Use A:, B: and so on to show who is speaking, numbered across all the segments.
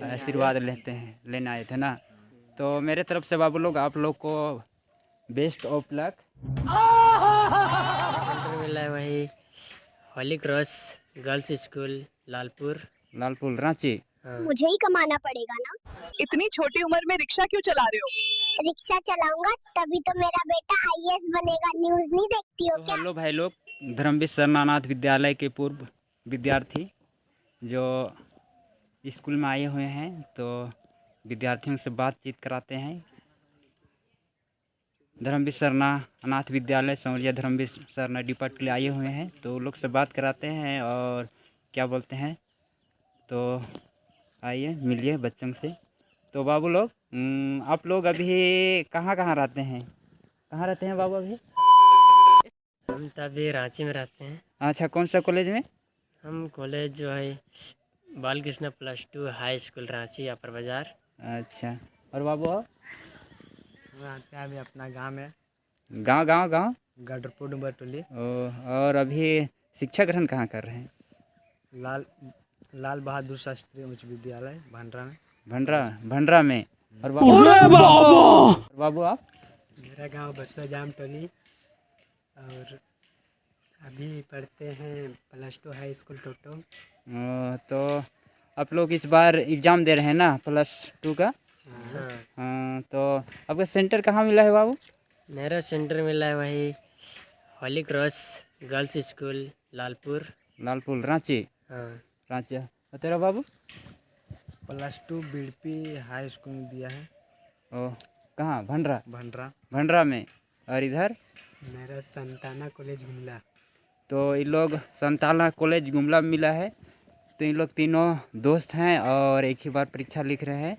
A: आशीर्वाद लेने आए थे ना। तो मेरे तरफ से बाबू लोग आप लोग को बेस्ट ऑफ लक।
B: सेंटर मिला है वही Holi cross girls school Lalpur
A: Ranchi.
C: मुझे ही कमाना पड़ेगा ना।
D: इतनी छोटी उम्र में रिक्शा क्यों चला रहे हो?
C: रिक्शा चलाऊंगा तभी तो मेरा बेटा आईएएस बनेगा। न्यूज़ नहीं देखती हो
A: तो
C: क्या?
A: हेलो भाई लोग, धर्मवीर सरनानाथ विद्यालय के पूर्व विद्यार्थी जो स्कूल में आए हुए हैं, तो विद्यार्थियों से बातचीत कराते हैं। धर्मवीर सरनानाथ विद्यालय संवरिया धर्मवीर सरना डिपार्ट के लिए आए हुए हैं, तो लोग से बात कराते हैं और क्या बोलते हैं। तो आइए मिलिए बच्चों से। तो बाबू लोग, आप लोग अभी कहाँ रहते हैं? कहाँ रहते हैं बाबू अभी?
B: हम तो अभी रांची में रहते हैं।
A: अच्छा, कौन सा कॉलेज में?
B: हम कॉलेज जो है बालकृष्ण +2 हाई स्कूल रांची अपर बाजार।
A: अच्छा, और बाबू आप?
E: रहते हैं अभी अपना गांव में,
A: गांव
E: गडरपुर डुमरटोली।
A: और अभी शिक्षा ग्रहण कहाँ कर रहे हैं?
E: लाल बहादुर शास्त्री उच्च विद्यालय भंडरा में।
A: भंडरा में। और बाबू आप?
E: मेरा गांव बसवा जाम टोली और अभी पढ़ते हैं +2 हाई स्कूल टोटो।
A: तो आप लोग इस बार एग्ज़ाम दे रहे हैं ना +2 का? हाँ, तो आपका सेंटर कहाँ मिला है बाबू?
B: मेरा सेंटर मिला है वही Holi cross girls school Lalpur
A: Ranchi.
B: हाँ।
A: रांची। और तेरा बाबू?
E: +2 बीडपी हाई स्कूल में दिया है।
A: कहाँ?
E: भंडरा
A: भंडरा में। और इधर
E: मेरा संताना कॉलेज गुमला।
A: तो इन लोग संताना कॉलेज गुमला में मिला है। तो इन लोग तीनों दोस्त हैं और एक ही बार परीक्षा लिख रहे हैं।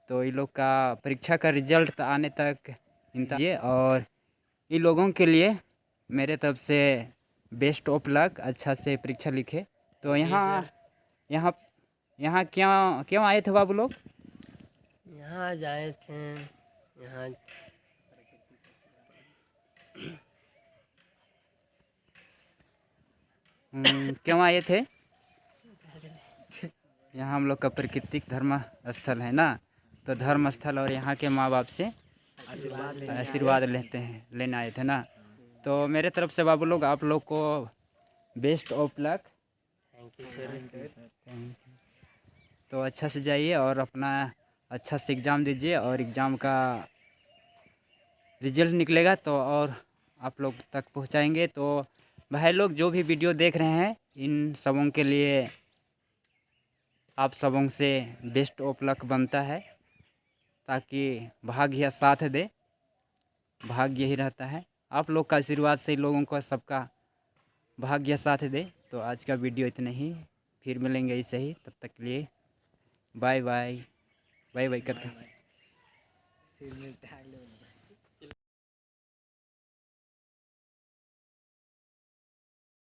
A: तो इन लोग का परीक्षा का रिजल्ट आने तक इंतजार, और इन लोगों के लिए मेरे तरफ से बेस्ट ऑफ लक। अच्छा से परीक्षा लिखे। तो यहाँ क्यों आए थे बाबू लोग?
B: यहाँ आज आए थे। यहाँ
A: क्यों आए थे? यहाँ हम लोग का प्राकृतिक धर्म स्थल है ना, तो धर्म स्थल और यहाँ के माँ बाप से आशीर्वाद लेने आए थे ना। तो मेरे तरफ से बाबू लोग आप लोग को best of luck.
B: Thank you sir.
A: तो अच्छा से जाइए और अपना अच्छा से एग्ज़ाम दीजिए, और एग्ज़ाम का रिजल्ट निकलेगा तो और आप लोग तक पहुंचाएंगे। तो भाई लोग जो भी वीडियो देख रहे हैं, इन सबों के लिए आप सबों से बेस्ट ऑफ लक बनता है, ताकि भाग्य साथ दे। भाग्य ही रहता है, आप लोग का आशीर्वाद से लोगों को सबका भाग्य साथ दे। तो आज का वीडियो इतना ही, फिर मिलेंगे ऐसे ही। तब तक के लिए बाय बाय करते हैं।